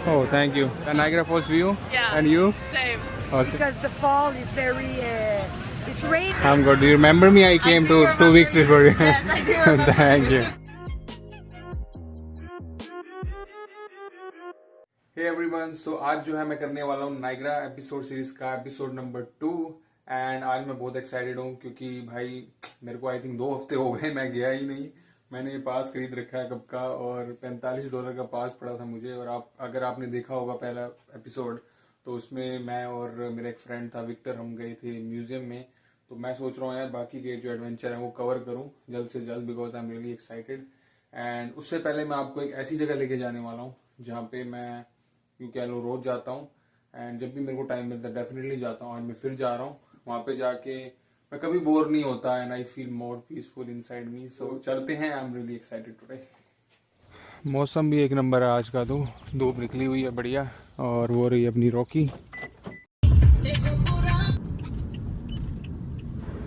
Oh, thank you. The Niagara Falls view? Yeah. And you? Same. Awesome. Because the fall is very, it's raining. I'm good. Do you remember me? I came do 2 weeks remember before you. Yes, I do remember. Thank you. Hey everyone, so आज जो है मैं करने वाला हूँ Niagara episode series का episode number 2 and आज मैं बहुत एक्साइटेड हूँ क्योंकि भाई मेरे को आई थिंक 2 हफ्ते हो गए मैं गया ही नहीं। मैंने ये पास खरीद रखा है कब का और $45 का पास पड़ा था मुझे। और आप अगर आपने देखा होगा पहला एपिसोड तो उसमें मैं और मेरा एक फ्रेंड था विक्टर, हम गए थे म्यूजियम में। तो मैं सोच रहा हूँ यार बाकी के जो एडवेंचर हैं वो कवर करूँ जल्द से जल्द because I am really excited. And उससे पहले मैं आपको एक ऐसी जगह लेके जाने वाला हूँ जहाँ पे मैं यूँ कह लो रोज जाता हूँ एंड जब भी मेरे को टाइम मिलता है डेफिनेटली जाता हूँ। और मैं फिर जा रहा हूँ वहाँ पे जाके मैं कभी बोर नहीं होता and I feel more peaceful inside me. So चलते हैं, I am really excited today. मौसम भी एक नंबर है आज का, तो धूप निकली हुई है बढ़िया और वो रही अपनी रॉकी।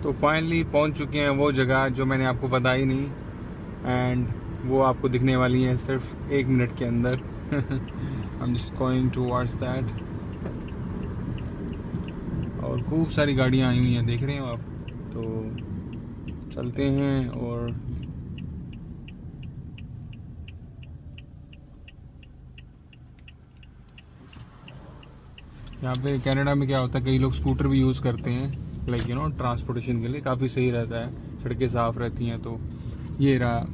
तो फाइनली पहुंच चुके हैं वो जगह जो मैंने आपको बताई नहीं एंड वो आपको दिखने वाली है सिर्फ 1 मिनट के अंदर। I am just going towards that और खूब सारी गाड़ियां आई हुई हैं, देख रहे हो आप। तो चलते हैं और यहाँ पे कनाडा में क्या होता है कई लोग स्कूटर भी यूज़ करते हैं लाइक यू नो ट्रांसपोर्टेशन के लिए, काफ़ी सही रहता है, सड़कें साफ़ रहती हैं। तो ये रहा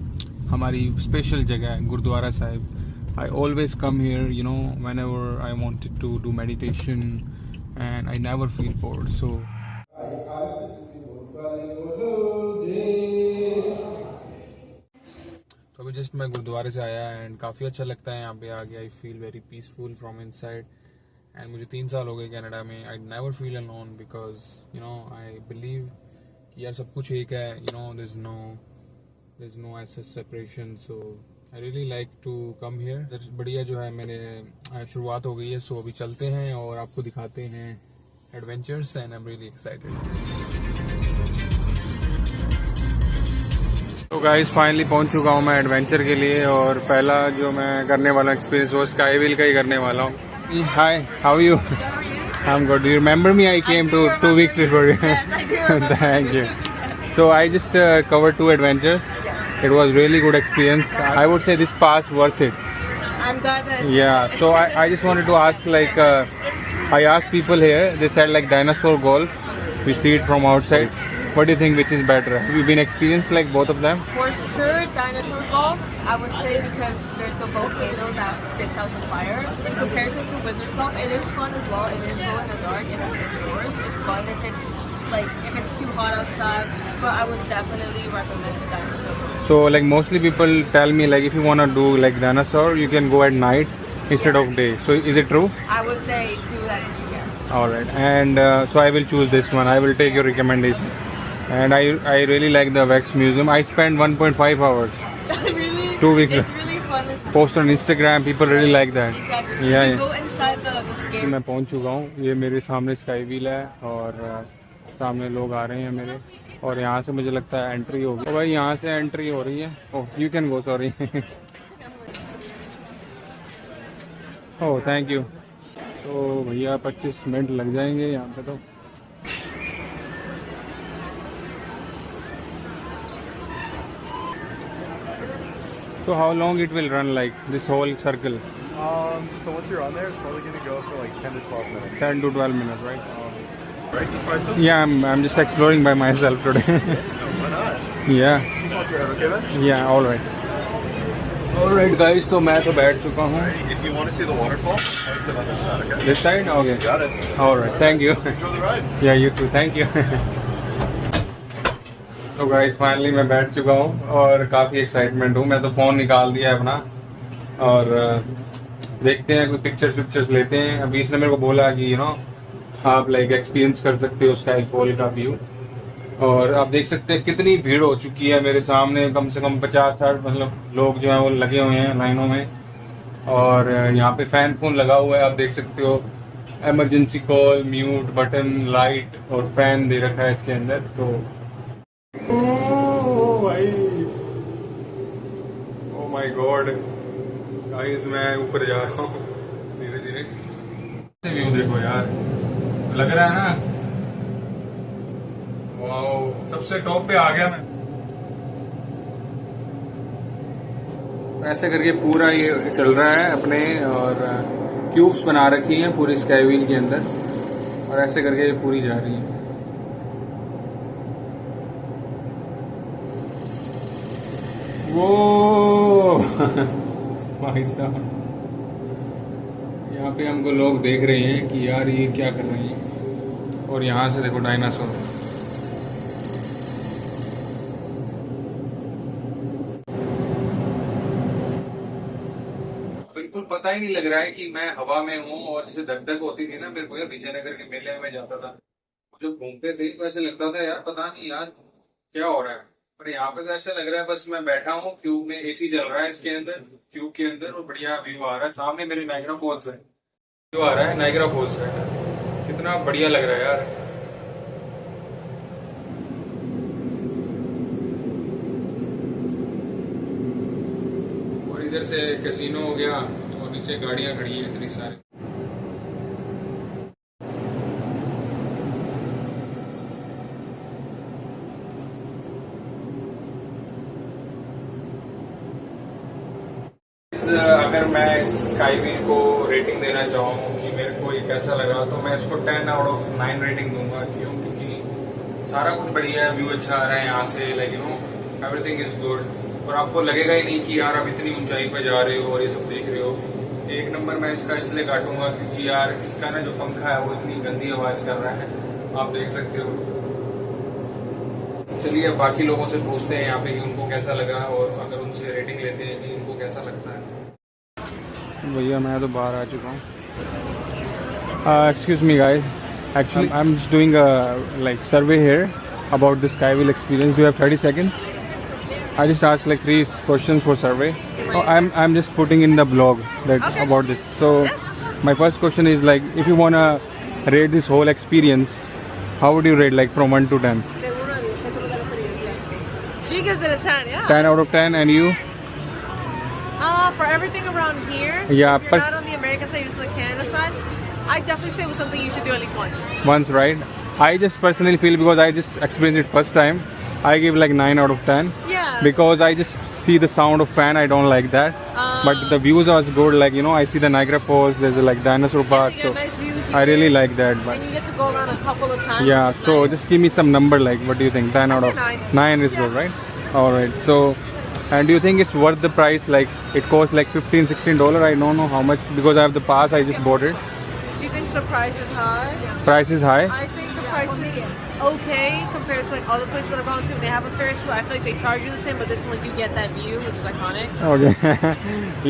हमारी स्पेशल जगह है Gurdwara Sahib. I always come here you know whenever I wanted to do meditation and I never feel bored. So तो अभी जस्ट मैं गुरुद्वारे से आया एंड काफ़ी अच्छा लगता है यहाँ पे आके। I feel very peaceful from inside and मुझे 3 साल हो गए कनाडा में। I never feel alone because you know I believe कि यार सब कुछ एक है, you know there is no ऐसा separation. So I really like to come here. बढ़िया जो है मैंने शुरुआत हो गई है। सो अभी चलते हैं और आपको दिखाते हैं adventures and I am really excited. तो गाइस फाइनली पहुंच चुका हूं मैं एडवेंचर के लिए और पहला जो मैं करने वाला एक्सपीरियंस वो स्काई व्हील का ही करने वाला हूं। Hi, how are you? I'm good. Do you remember me? I came 2 weeks before you. Yes, I do remember. Thank you. So I just covered 2 adventures. It was really good experience. I would say this pass worth it. I'm glad that. Yeah. So I just wanted to ask like I asked people here. They said like dinosaur golf. We see it from outside. What do you think? Which is better? Have you been experienced like both of them? For sure, dinosaur golf, I would say, because there's the volcano that spits out the fire. In comparison to wizards golf, it is fun as well. It is glow in the dark and it's indoors. It's fun if it's too hot outside. But I would definitely recommend the dinosaur golf. So like mostly people tell me like if you want to do like dinosaur, you can go at night instead of day. So is it true? I would say do that, yes. All right, and so I will choose this one. I will take your recommendation. And I really like the Wax Museum. I spent 1.5 hours. Really? 2 weeks. It's really fun. Post on Instagram. People really like that. Exactly. Yeah, You yeah. go inside the scary. मैं पहुंच चुका हूँ। ये मेरे सामने sky wheel है और सामने लोग आ रहे हैं मेरे और यहाँ से मुझे लगता है एंट्री होगी। तो भाई यहाँ से एंट्री हो रही है। Oh you can go, sorry. Oh thank you. तो भैया 25 मिनट लग जाएंगे यहाँ पे। तो So how long it will run, like this whole circle? So once you're on there, it's probably going to go for like 10 to 12 minutes. 10 to 12 minutes, right? Right? Just by yourself? Yeah, I'm just exploring by myself today. Why not? Yeah, Just walk around, okay, man? yeah, all right. All right, guys. तो मैं तो बैठ चुका हूँ। Alright, if you want to see the waterfall, I would sit on this side, okay? This side, okay. Got it. All right, thank you. Enjoy the ride. Yeah, you too. Thank you. तो guys finally मैं बैठ चुका हूँ और काफ़ी excitement हूँ। मैं तो फ़ोन निकाल दिया है अपना और देखते हैं कुछ पिक्चर्स लेते हैं। अभी इसने मेरे को बोला कि यू नो आप लाइक एक्सपीरियंस कर सकते हो स्काई फॉल का व्यू। और आप देख सकते हैं कितनी भीड़ हो चुकी है। मेरे सामने कम से कम 50-60 मतलब लोग जो हैं वो लगे हुए हैं लाइनों में और यहाँ पे फैन फोन लगा हुआ है। आप देख सकते हो emergency call, mute button, light और फैन दे रखा है इसके अंदर। तो भाई ओह माय गॉड गाइस मैं ऊपर जा रहा हूँ। व्यू देखो यार, लग रहा है ना, वाओ, सबसे टॉप पे आ गया मैं। ऐसे करके पूरा ये चल रहा है अपने, और क्यूब्स बना रखी हैं पूरी स्काई व्हील के अंदर, और ऐसे करके ये पूरी जा रही है। वो भाई साहब, यहाँ पे हमको लोग देख रहे हैं कि यार ये क्या कर रहे हैं, और यहाँ से देखो डायनासोर। बिल्कुल पता ही नहीं लग रहा है कि मैं हवा में हूँ, और जैसे धक धक होती थी ना मेरे को यार, विजयनगर के मेले में जाता था, जब घूमते थे तो ऐसे लगता था यार पता नहीं यार क्या हो रहा है। पर यहाँ पे तो ऐसा लग रहा है बस मैं बैठा हूँ क्यूब में, एसी चल रहा है इसके अंदर, क्यूब के अंदर, और बढ़िया व्यू आ रहा है। सामने मेरे नाइग्रा फॉल्स है, व्यू आ रहा है नाइग्रा फॉल्स है, कितना बढ़िया लग रहा है यार। और इधर से कैसीनो हो गया, और नीचे गाड़ियां खड़ी है इतनी सारी। अगर मैं इस स्काई व्हील को रेटिंग देना चाहूँ कि मेरे को ये कैसा लगा, तो मैं इसको 10 आउट ऑफ 9 रेटिंग दूंगा। क्यों? क्योंकि सारा कुछ बढ़िया है, व्यू अच्छा आ रहा है यहाँ से, like you know everything is good, और आपको लगेगा ही नहीं कि यार आप इतनी ऊंचाई पर जा रहे हो और ये सब देख रहे हो। एक नंबर मैं इसका इसलिए काटूंगा क्योंकि यार इसका ना जो पंखा है वो इतनी गंदी आवाज कर रहा है, आप देख सकते हो। चलिए अब बाकी लोगों से पूछते हैं यहाँ पे कि उनको कैसा लगा, और अगर उनसे रेटिंग लेते हैं कि उनको कैसा लगता है। भैया मैं तो बाहर आ चुका हूँ। Excuse me guys, actually I am just doing like survey here about the sky wheel experience. Do you have 30 seconds? I just asked like 3 questions for survey. Oh, I'm just putting in the blog that Okay. about this. So my first question is like, if you wanna rate this whole experience, how would you rate like from 1 to 10? She gives it a 10, yeah. 10 out of 10, and you? For everything around here, Yeah, if you're not on the American side, you're just on the Canada side, I definitely say it was something you should do at least once. Once, right? I just personally feel, because I just experienced it first time, I give like 9 out of 10. Yeah. Because I just see the sound of fan, I don't like that. But the views was good, like you know, I see the Niagara Falls, there's like dinosaur park, you get so a nice view if you I really can. like that. But And you get to go around a couple of times. yeah, which is so nice. just give me some number, like what do you think? 10 out I'd of say 9. 9 is Yeah. good, right? All right. So, and do you think it's worth the price? Like it costs like $15-16. I don't know how much, because I have the pass. I just bought it. She thinks the price is high. Price is high. I think the price is okay compared to like other places that I've gone to. They have a Ferris wheel. I feel like they charge you the same, but this one like you get that view, which is iconic. Okay.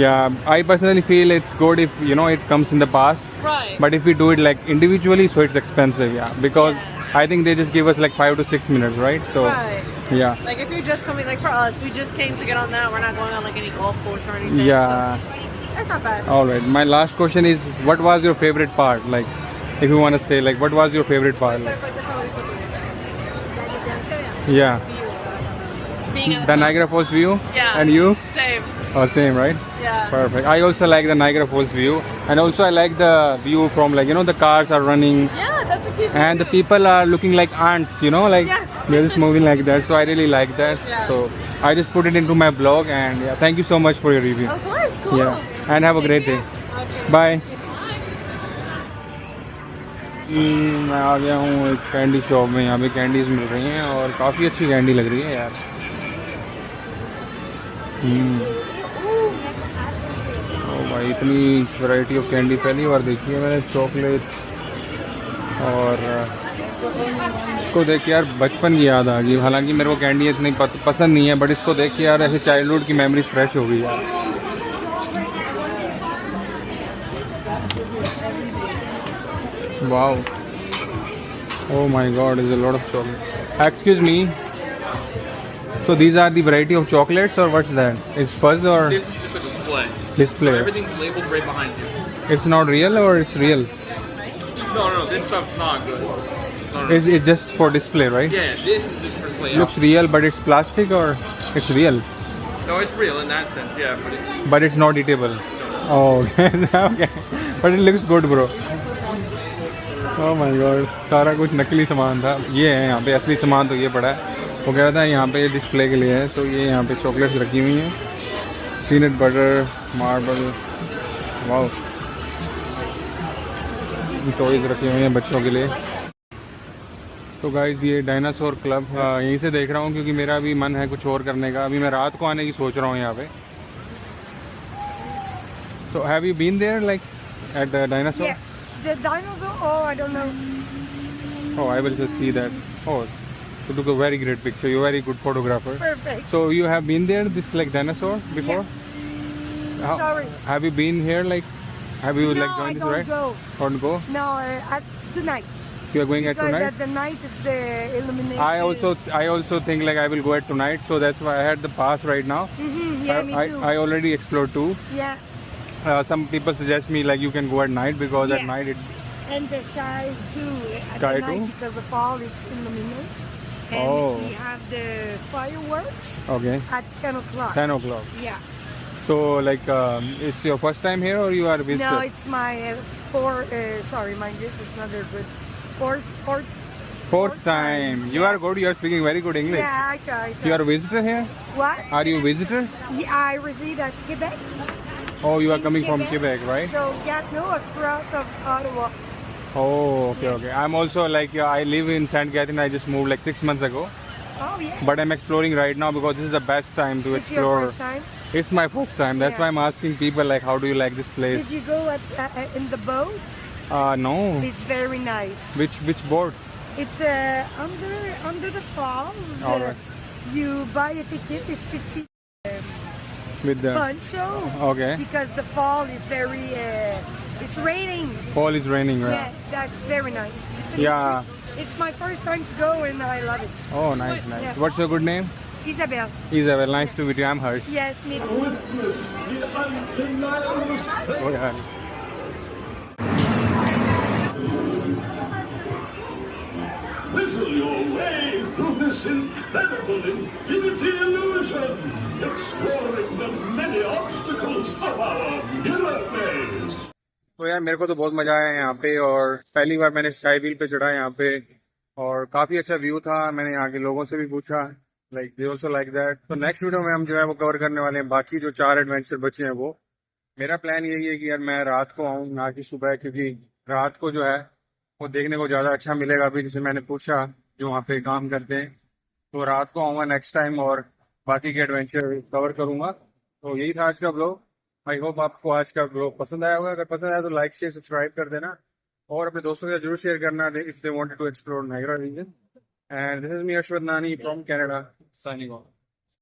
Yeah, I personally feel it's good if you know it comes in the pass. Right. But if we do it like individually, so it's expensive. Yeah, because Yeah. I think they just give us like 5 to 6 minutes, right? So Right. yeah. Like if you're just coming, like for us, we just came to get on that. We're not going on like any golf course or anything. Yeah. So that's not bad. All right. My last question is, what was your favorite part? Like, if you want to say, like, what was your favorite part? Like, yeah, Being at the top. Niagara Falls view. Yeah. And you? Same. Oh, same, right? Yeah. Perfect. I also like the Niagara Falls view, and also I like the view from, like, you know, the cars are running, Yeah, that's a cute view and the too. people are looking like ants, you know, like Yeah. they're just moving like that. So I really like that. Yeah. So I just put it into my blog, and yeah, thank you so much for your review. Of course, cool. Yeah, and have a great day. Okay. Bye. मैं आ गया हूँ एक candy shop में, यहाँ पे candies मिल रही हैं और काफ़ी अच्छी कैंडी लग रही है यार। ओ भाई, इतनी वैरायटी ऑफ कैंडी पहली बार देखी है मैंने। चॉकलेट, और इसको देख के यार बचपन की याद आ गई। हालांकि मेरे को कैंडी इतनी पसंद नहीं है, बट इसको देख के यार ऐसे चाइल्डहुड की मेमोरीज फ्रेश हो गई यार। Wow. Oh my god, there's a lot of chocolate. Excuse me. So these are the variety of chocolates, or what's that? It's fuzz or This is just a display. display? So everything's labeled right behind you. It's not real, or it's real? No, this stuff's not good. No. It's just for display, right? Yeah, this is just for display. Looks real, but it's plastic, or it's real, No, it's real in that sense, yeah, but it's but it's not eatable. Oh, okay. Okay. But it looks good, bro. Oh my God, सारा कुछ नकली सामान था। ये है यहाँ पे, असली सामान तो ये पड़ा है। वो कह रहा था यहाँ पे डिस्प्ले के लिए है, तो ये यहाँ पे चॉकलेट्स रखी हुई हैं, peanut butter, marble, wow, toys रखे हुए हैं बच्चों के लिए। तो गाइस ये डायनासोर क्लब यहीं से देख रहा हूँ क्योंकि मेरा भी मन है कुछ और करने का। अभी मैं रात को आने की सोच रहा हूँ यहाँ पे। So have you been there, like at the dinosaur? Yes. The dinosaur? Oh, I don't know. Oh, I will just see that. Oh, you took a very great picture. You're a very good photographer. Perfect. So you have been there, this like dinosaur before? Sorry. Have you been here, like, have you No, like I joined this don't ride? go. Don't go? No, at tonight. You are going at Because tonight? at the night it's the illumination. I also think like I will go at tonight, so that's why I had the pass right now. Yeah, me I, too. I already explored too. Yeah. Some people suggest me like you can go at night because at Yeah. night it. And the sky too. At Sky the night too? because the fall is illuminated. And Oh. we have the fireworks Okay. at 10 o'clock. 10 o'clock. Yeah. So like it's your first time here or you are a visitor? No, it's my sorry, my English is not very good. Fourth time. You are good. You are speaking very good English. Yeah, I try. You are a visitor here? What? Are you a visitor? Yeah, I reside at Quebec. Oh, you are coming from Quebec, right? So, yeah, no, across of Ottawa. Oh, okay, okay. I'm also like I live in St. Catherine. I just moved like 6 months ago. Oh, yeah. But I'm exploring right now because this is the best time to It's your explore. first time? It's my first time. That's Yeah. why I'm asking people like, how do you like this place? Did you go in the boat? No. It's very nice. Which board? It's under the falls. All right. You buy a ticket. It's 50 With the poncho. okay. Because the fall is very. It's raining. Fall is raining, right? Yeah, that's very nice. It's a Yeah. good trip. It's my first time to go and I love it. Oh, nice, nice. Yeah. What's your good name? Isabel. Isabel. Nice to meet you. I'm Harsh. Yes, me. Oh, yeah. Whistle your way through this incredible infinity illusion, exploring the many obstacles of our mirror maze. तो यार मेरे को तो बहुत मजा आया यहाँ पे और पहली बार मैंने स्काई व्हील पे चढ़ा यहाँ पे और काफी अच्छा व्यू था। मैंने यहाँ के लोगों से भी पूछा, like they also like that. तो नेक्स्ट वीडियो में हम जो है वो कवर करने वाले हैं बाकी जो 4 एडवेंचर बचे हैं वो। मेरा प्लान यही है कि यार मैं रात को आऊँ ना कि सुबह, क्योंकि रात को जो है वो देखने को ज़्यादा अच्छा मिलेगा। अभी जैसे मैंने पूछा जो वहाँ पे काम करते हैं, तो रात को आऊँगा नेक्स्ट टाइम और बाकी के एडवेंचर कवर करूँगा। तो यही था आज का ब्लॉग। आई होप आपको आज का ब्लॉग पसंद आया होगा। अगर पसंद आया तो लाइक शेयर सब्सक्राइब कर देना और अपने दोस्तों के साथ जरूर शेयर करना if they wanted to explore Niagara region. And this is me Ashwath Nani from Canada signing off.